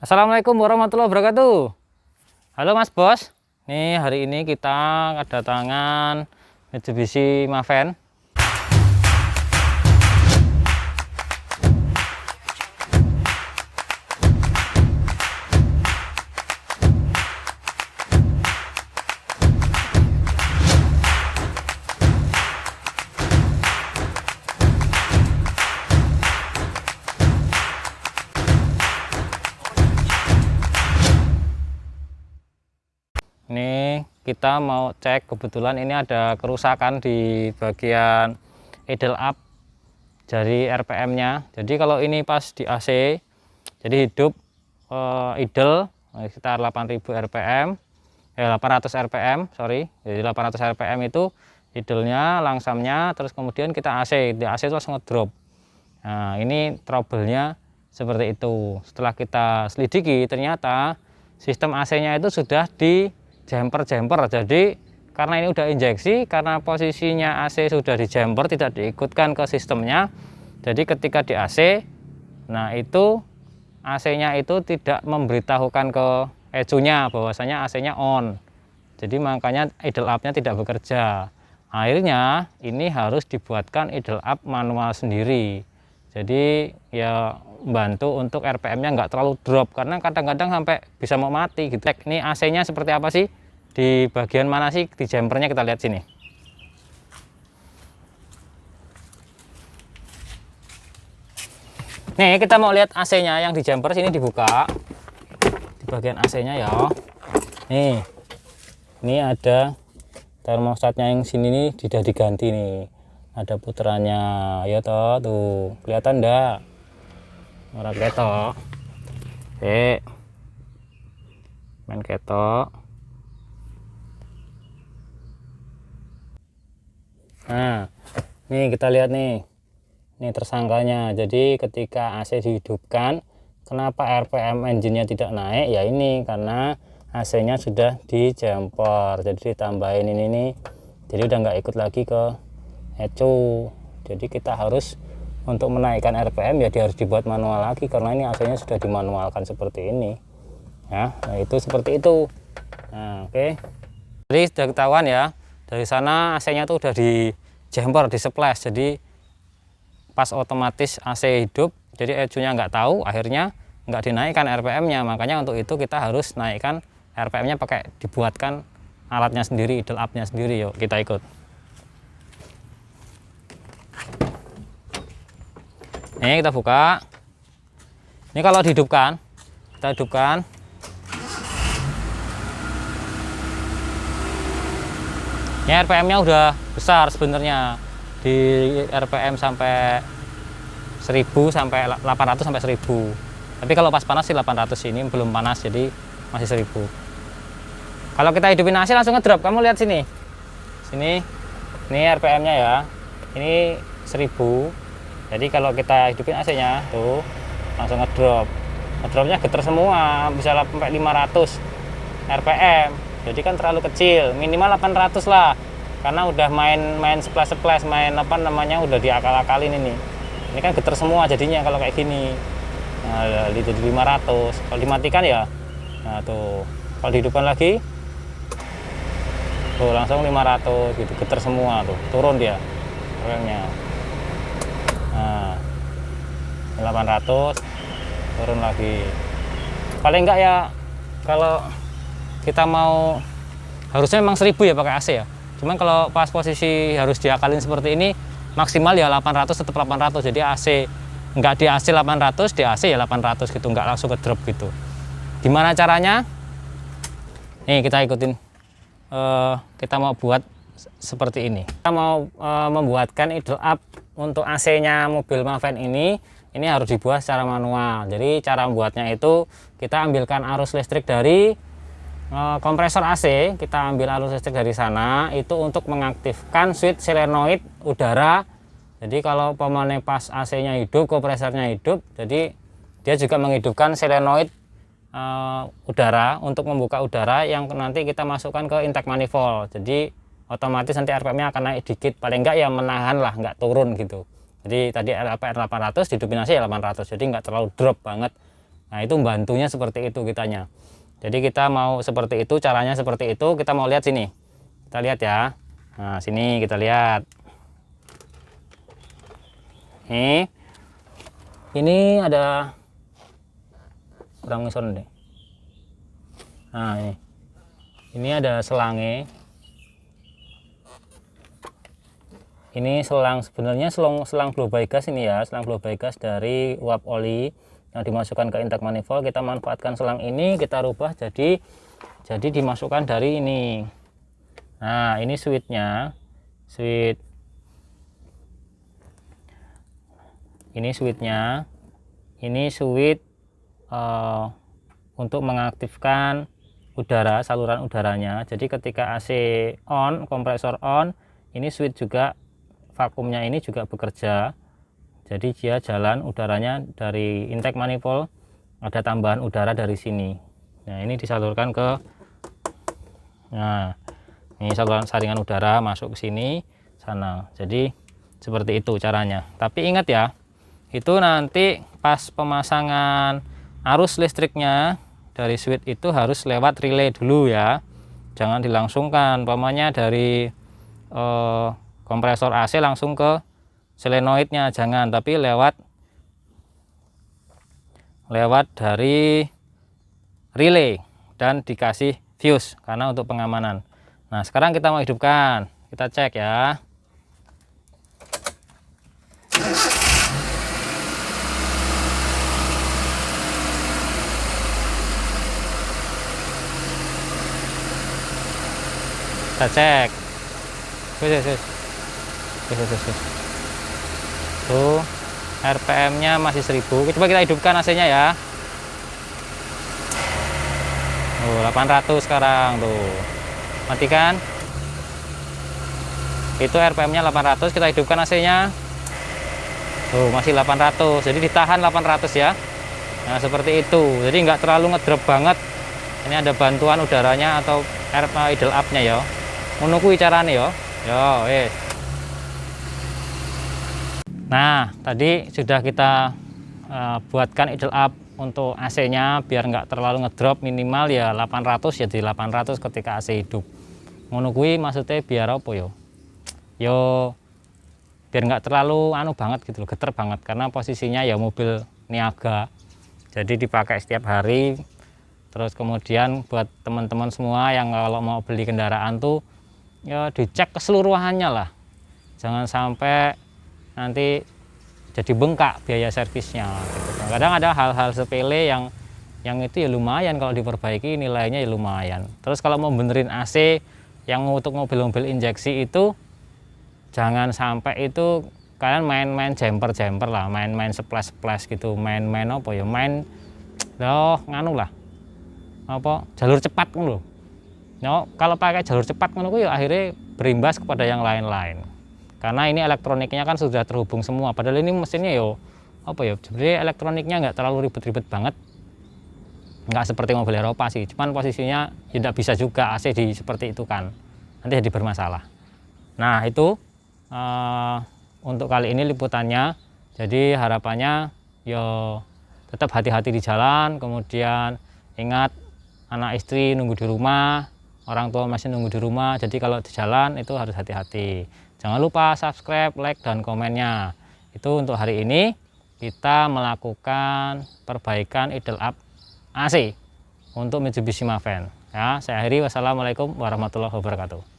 Assalamualaikum warahmatullahi wabarakatuh. Halo Mas Bos. Nih hari ini kita kedatangan Mitsubishi Maven. Ini kita mau cek, kebetulan ini ada kerusakan di bagian idle up dari RPM-nya. Jadi kalau ini pas di AC, jadi hidup idle sekitar 8000 RPM, 800 RPM, sorry. Jadi 800 RPM itu idle-nya, langsamnya, terus kemudian kita AC, di AC itu langsung ngedrop. Nah, ini trouble-nya seperti itu. Setelah kita selidiki, ternyata sistem AC-nya itu sudah di jumper. Jadi karena ini udah injeksi, karena posisinya AC sudah di jumper, tidak diikutkan ke sistemnya. Jadi ketika di AC, nah itu AC-nya itu tidak memberitahukan ke ECU-nya bahwasanya AC-nya on. Jadi makanya idle up-nya tidak bekerja. Akhirnya ini harus dibuatkan idle up manual sendiri. Jadi ya bantu untuk RPM-nya nggak terlalu drop, karena kadang-kadang sampai bisa mau mati gitu. Ini AC-nya seperti apa sih? Di bagian mana sih di jumpernya, kita lihat sini. Nih kita mau lihat AC-nya yang di jumper sini, dibuka di bagian AC-nya ya. Nih, ini ada termostatnya yang sini nih sudah diganti nih. Ada puterannya ya toh, tuh kelihatan enggak? Ora ketok. Main ketok. Nah, nih kita lihat nih. Ini tersangkanya. Jadi ketika AC dihidupkan, kenapa RPM engine-nya tidak naik? Ya ini karena AC-nya sudah di jumper. Jadi ditambahin ini nih. Jadi udah nggak ikut lagi ke ECU. Jadi kita harus untuk menaikkan RPM ya dia harus dibuat manual lagi, karena ini AC-nya sudah dimanualkan seperti ini. Ya, nah itu seperti itu. Nah, oke. Jadi sudah ketahuan ya. Dari sana AC-nya tuh udah di jumper, di splash. Jadi pas otomatis AC hidup, jadi ECU-nya nggak tahu, akhirnya nggak dinaikkan RPM-nya. Makanya untuk itu kita harus naikkan RPM-nya pakai dibuatkan alatnya sendiri, idle up-nya sendiri. Yuk kita ikut. Ini kita buka. Ini kalau dihidupkan, kita hidupkan. Ini RPM-nya udah besar sebenarnya, di RPM sampai 1000 sampai 800 sampai 1000. Tapi kalau pas panas sih 800, ini belum panas jadi masih 1000. Kalau kita hidupin AC langsung ngedrop. Kamu lihat sini. Sini. Ini RPM-nya ya. Ini 1000. Jadi kalau kita hidupin AC-nya tuh langsung ngedrop. Ngedropnya geter semua, bisa sampai 500 RPM. Jadi kan terlalu kecil, minimal 800 lah. Karena udah main splash, main apa namanya, udah diakal-akalin ini. Ini kan geter semua jadinya kalau kayak gini. Nah, jadi 500. Kalau dimatikan ya, nah tuh. Kalau dihidupkan lagi, tuh langsung 500 gitu, geter semua tuh, turun dia RPM-nya. Nah, 800 turun lagi. Paling enggak ya kalau kita mau, harusnya memang 1000 ya pakai AC ya. Cuman kalau pas posisi harus diakalin seperti ini, maksimal ya 800, tetap 800. Jadi AC enggak di AC 800, di AC ya 800 gitu, enggak langsung ke drop gitu. Gimana caranya? Nih kita ikutin. Kita mau buat seperti ini. Kita mau membuatkan idle up untuk AC-nya mobil Maven ini harus dibuat secara manual. Jadi cara membuatnya itu kita ambilkan arus listrik dari kompresor AC, kita ambil arus listrik dari sana itu untuk mengaktifkan switch solenoid udara. Jadi kalau pemane pas AC-nya hidup, kompresornya hidup, jadi dia juga menghidupkan solenoid udara untuk membuka udara yang nanti kita masukkan ke intake manifold. Jadi otomatis nanti RPM-nya akan naik dikit, paling enggak ya menahan lah, enggak turun gitu. Jadi tadi RPM 800, dihidupin AC ya 800, jadi enggak terlalu drop banget Nah itu bantunya seperti itu kitanya. Jadi kita mau seperti itu, caranya seperti itu. Kita mau lihat sini, kita lihat ya. Nah sini kita lihat. Ini ada kurang mison deh. Nah ini ada selangnya. Ini selang, sebenarnya selang blow by gas ini ya, selang blow by gas dari uap oli yang dimasukkan ke intake manifold. Kita manfaatkan selang ini, kita rubah jadi dimasukkan dari ini. Nah ini switchnya, ini switchnya, ini switch untuk mengaktifkan udara, saluran udaranya. Jadi ketika AC on, kompresor on, ini switch juga, vakumnya ini juga bekerja. Jadi dia jalan udaranya dari intake manifold, ada tambahan udara dari sini. Nah ini disalurkan ke, nah ini saluran saringan udara masuk ke sini sana. Jadi seperti itu caranya. Tapi ingat ya, itu nanti pas pemasangan arus listriknya dari switch itu harus lewat relay dulu ya, jangan dilangsungkan. Umpamanya dari kompresor AC langsung ke solenoidnya, jangan, tapi lewat dari relay dan dikasih fuse karena untuk pengamanan. Nah sekarang kita mau hidupkan, kita cek ya. Kita cek. Tuh RPM nya masih 1000. Coba kita hidupkan AC nya ya. 800 sekarang tuh, matikan. Itu RPM nya 800. Kita hidupkan AC nya. Tuh masih 800, jadi ditahan 800 ya. Nah seperti itu, jadi nggak terlalu ngedrop banget. Ini ada bantuan udaranya atau idle up nya ya. Menunggu caranya ya. Yo, nah tadi sudah kita buatkan idle up untuk AC nya biar nggak terlalu ngedrop, minimal ya 800 ya, di 800 ketika AC hidup. Menunggu maksudnya biar apa yo? Yo biar nggak terlalu anu banget gitu loh, geter banget, karena posisinya ya mobil niaga, jadi dipakai setiap hari. Terus kemudian buat teman-teman semua yang kalau mau beli kendaraan tuh ya dicek keseluruhannya lah, jangan sampai nanti jadi bengkak biaya servisnya gitu. Kadang ada hal-hal sepele yang itu ya lumayan kalau diperbaiki, nilainya ya lumayan. Terus kalau mau benerin AC yang untuk mobil-mobil injeksi itu jangan sampai itu kalian main-main jumper lah, main-main splash gitu, main-main apa ya, main nganu lah, apa jalur cepat loh. No, kalau pakai jalur cepat ya akhirnya berimbas kepada yang lain-lain. Karena ini elektroniknya kan sudah terhubung semua. Padahal ini mesinnya yo apa ya, sebenarnya elektroniknya nggak terlalu ribet-ribet banget. Nggak seperti mobil Eropa sih. Cuman posisinya tidak bisa juga AC di seperti itu kan. Nanti jadi bermasalah. Nah itu untuk kali ini liputannya. Jadi harapannya yo tetap hati-hati di jalan. Kemudian ingat, anak istri nunggu di rumah, orang tua masih nunggu di rumah. Jadi kalau di jalan itu harus hati-hati. Jangan lupa subscribe, like, dan komennya. Itu untuk hari ini kita melakukan perbaikan idle up AC untuk Mitsubishi Maven. Ya, saya akhiri. Wassalamualaikum warahmatullahi wabarakatuh.